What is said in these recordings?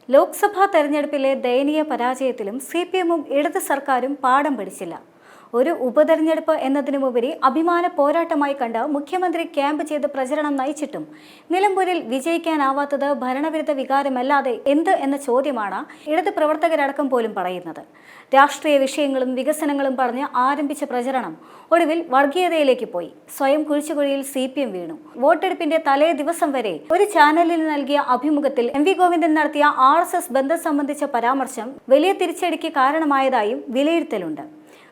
ലോക്സഭാ തെരഞ്ഞെടുപ്പിലെ ദയനീയ പരാജയത്തിലും സിപിഎമ്മും ഇടത് സർക്കാരും പാഠം പഠിച്ചില്ല. ഒരു ഉപതെരഞ്ഞെടുപ്പ് എന്നതിനുമുപരി അഭിമാന പോരാട്ടമായി കണ്ട് മുഖ്യമന്ത്രി ക്യാമ്പ് ചെയ്ത് പ്രചരണം നയിച്ചിട്ടും നിലമ്പൂരിൽ വിജയിക്കാനാവാത്തത് ഭരണവിരുദ്ധ വികാരമല്ലാതെ എന്ത് എന്ന ചോദ്യമാണ് ഇടത് പ്രവർത്തകരടക്കം പോലും പറയുന്നത്. രാഷ്ട്രീയ വിഷയങ്ങളും വികസനങ്ങളും പറഞ്ഞ് ആരംഭിച്ച പ്രചരണം ഒടുവിൽ വർഗീയതയിലേക്ക് പോയി. സ്വയം കുഴിച്ചുകുഴിയിൽ സിപിഎം വീണു. വോട്ടെടുപ്പിന്റെ തലേ ദിവസം വരെ ഒരു ചാനലിൽ നൽകിയ അഭിമുഖത്തിൽ എം വി ഗോവിന്ദൻ നടത്തിയ RSS ബന്ധം സംബന്ധിച്ച പരാമർശം വലിയ തിരിച്ചടിക്ക് കാരണമായതായും വിലയിരുത്തലുണ്ട്.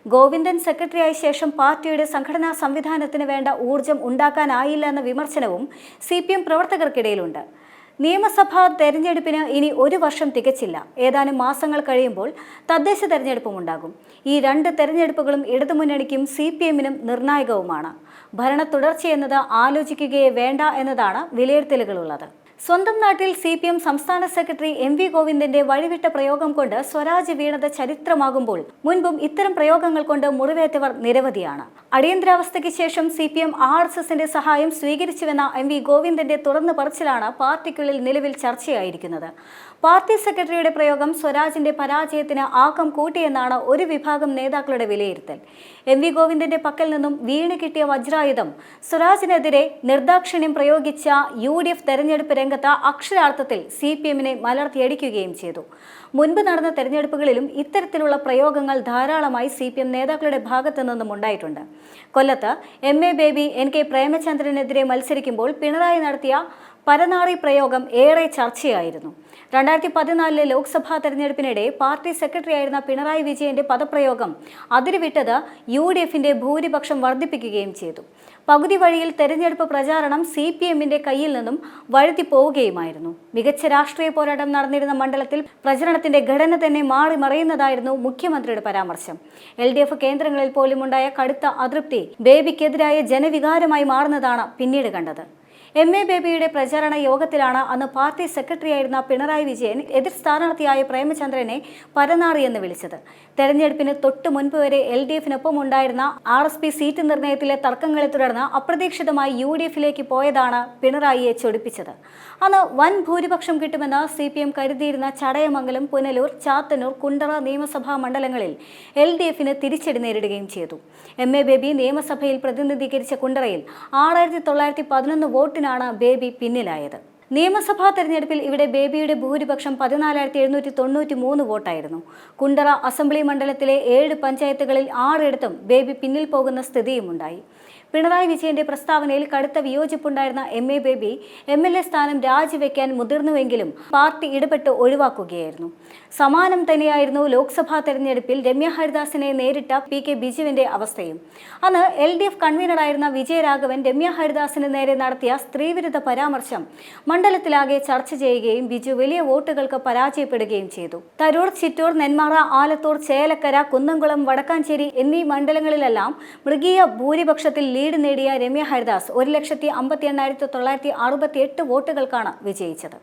ഗോവിന്ദൻ സെക്രട്ടറിയായ ശേഷം പാർട്ടിയുടെ സംഘടനാ സംവിധാനത്തിന് വേണ്ട ഊർജം ഉണ്ടാക്കാനായില്ല എന്ന വിമർശനവും സിപിഎം പ്രവർത്തകർക്കിടയിലുണ്ട്. നിയമസഭാ തെരഞ്ഞെടുപ്പിന് ഇനി 1 വർഷം തികച്ചില്ല. ഏതാനും മാസങ്ങൾ കഴിയുമ്പോൾ തദ്ദേശ തെരഞ്ഞെടുപ്പും ഉണ്ടാകും. ഈ 2 തെരഞ്ഞെടുപ്പുകളും ഇടതുമുന്നണിക്കും സിപിഎമ്മിനും നിർണായകവുമാണ്. ഭരണ തുടർച്ചയെന്നത് ആലോചിക്കുകയേ വേണ്ട എന്നതാണ് വിലയിരുത്തലുകളുള്ളത്. സ്വന്തം നാട്ടിൽ സിപിഎം സംസ്ഥാന സെക്രട്ടറി എം വി ഗോവിന്ദന്റെ വഴിവിട്ട പ്രയോഗം കൊണ്ട് സ്വരാജ് വീണത് ചരിത്രമാകുമ്പോൾ മുൻപും ഇത്തരം പ്രയോഗങ്ങൾ കൊണ്ട് മുറിവേറ്റവർ നിരവധിയാണ്. അടിയന്തരാവസ്ഥയ്ക്ക് ശേഷം സിപിഎം RSSന്റെ സഹായം സ്വീകരിച്ചുവെന്ന എം വി ഗോവിന്ദന്റെ തുറന്നു പറച്ചിലാണ് പാർട്ടിക്കുള്ളിൽ നിലവിൽ ചർച്ചയായിരിക്കുന്നത്. പാർട്ടി സെക്രട്ടറിയുടെ പ്രയോഗം സ്വരാജിന്റെ പരാജയത്തിന് ആക്കം കൂട്ടിയെന്നാണ് ഒരു വിഭാഗം നേതാക്കളുടെ വിലയിരുത്തൽ. എം വി ഗോവിന്ദന്റെ പക്കൽ നിന്നും വീണ് കിട്ടിയ വജ്രായുധം സ്വരാജിനെതിരെ നിർദാക്ഷിണ്യം പ്രയോഗിച്ച UDF തെരഞ്ഞെടുപ്പ് രംഗത്ത് അക്ഷരാർത്ഥത്തിൽ സിപിഎമ്മിനെ മലർത്തിയടിക്കുകയും ചെയ്തു. മുൻപ് നടന്ന തെരഞ്ഞെടുപ്പുകളിലും ഇത്തരത്തിലുള്ള പ്രയോഗങ്ങൾ ധാരാളമായി സിപിഎം നേതാക്കളുടെ ഭാഗത്തു നിന്നും ഉണ്ടായിട്ടുണ്ട്. കൊല്ലത്ത് MA ബേബി NK പ്രേമചന്ദ്രനെതിരെ മത്സരിക്കുമ്പോൾ പിണറായി നടത്തിയ പരനാറി പ്രയോഗം ഏറെ ചർച്ചയായിരുന്നു. 2014 ലോക്സഭാ തെരഞ്ഞെടുപ്പിനിടെ പാർട്ടി സെക്രട്ടറിയായിരുന്ന പിണറായി വിജയന്റെ പദപ്രയോഗം അതിരുവിട്ടത് UDFന്റെ ഭൂരിപക്ഷം വർദ്ധിപ്പിക്കുകയും ചെയ്തു. പകുതി വഴിയിൽ തെരഞ്ഞെടുപ്പ് പ്രചാരണം സിപിഎമ്മിന്റെ കയ്യിൽ നിന്നും വഴുതി പോവുകയുമായിരുന്നു. മികച്ച രാഷ്ട്രീയ പോരാട്ടം നടന്നിരുന്ന മണ്ഡലത്തിൽ പ്രചരണത്തിന്റെ ഘടന തന്നെ മാറി മറയുന്നതായിരുന്നു മുഖ്യമന്ത്രിയുടെ പരാമർശം. LDF കേന്ദ്രങ്ങളിൽ പോലും ഉണ്ടായ കടുത്ത അതൃപ്തി ബേബിക്കെതിരായ ജനവികാരമായി മാറുന്നതാണ് പിന്നീട് കണ്ടത്. MA ബേബിയുടെ പ്രചാരണ യോഗത്തിലാണ് അന്ന് പാർട്ടി സെക്രട്ടറിയായിരുന്ന പിണറായി വിജയൻ എതിർ സ്ഥാനാർത്ഥിയായ പ്രേമചന്ദ്രനെ പരനാറി എന്ന് വിളിച്ചത്. തെരഞ്ഞെടുപ്പിന് തൊട്ടു മുൻപ് വരെ LDFനൊപ്പം ഉണ്ടായിരുന്ന RSP സീറ്റ് നിർണയത്തിലെ തർക്കങ്ങളെ തുടർന്ന് അപ്രതീക്ഷിതമായി UDFിലേക്ക് പോയതാണ് പിണറായിയെ ചൊടിപ്പിച്ചത്. അന്ന് വൻ ഭൂരിപക്ഷം കിട്ടുമെന്ന് CPM കരുതിയിരുന്ന ചടയമംഗലം, പുനലൂർ, ചാത്തന്നൂർ, കുണ്ടറ നിയമസഭാ മണ്ഡലങ്ങളിൽ LDFന് തിരിച്ചടി നേരിടുകയും ചെയ്തു. MA ബേബി നിയമസഭയിൽ പ്രതിനിധീകരിച്ച കുണ്ടറയിൽ 6911 വോട്ടിനാണ് ബേബി പിന്നിലായത്. നിയമസഭാ തെരഞ്ഞെടുപ്പിൽ ഇവിടെ ബേബിയുടെ ഭൂരിപക്ഷം 14,793 വോട്ടായിരുന്നു. കുണ്ടറ അസംബ്ലി മണ്ഡലത്തിലെ 7 പഞ്ചായത്തുകളിൽ 6 ബേബി പിന്നിൽ പോകുന്ന സ്ഥിതിയുമുണ്ടായി. പിണറായി വിജയന്റെ പ്രസ്താവനയിൽ കടുത്ത വിയോജിപ്പുണ്ടായിരുന്ന MA ബേബി MLA സ്ഥാനം രാജിവെക്കാൻ മുതിർന്നുവെങ്കിലും പാർട്ടി ഇടപെട്ട് ഒഴിവാക്കുകയായിരുന്നു. സമാനം തന്നെയായിരുന്നു ലോക്സഭാ തെരഞ്ഞെടുപ്പിൽ രമ്യ ഹരിദാസിനെ നേരിട്ട PK ബിജുവിന്റെ അവസ്ഥയും. അന്ന് LDF കൺവീനറായിരുന്ന വിജയരാഘവൻ രമ്യ ഹരിദാസിന് നേരെ നടത്തിയ സ്ത്രീവിരുദ്ധ പരാമർശം മണ്ഡലത്തിലാകെ ചർച്ച ചെയ്യുകയും ബിജു വലിയ വോട്ടുകൾക്ക് പരാജയപ്പെടുകയും ചെയ്തു. തരൂർ, ചിറ്റൂർ, നെന്മാറ, ആലത്തൂർ, ചേലക്കര, കുന്നംകുളം, വടക്കാഞ്ചേരി എന്നീ മണ്ഡലങ്ങളിലെല്ലാം മൃഗീയ ഭൂരിപക്ഷത്തിൽ ലീഡ് നേടിയ രമ്യ ഹരിദാസ് 1,58,968 വോട്ടുകൾക്കാണ് വിജയിച്ചത്.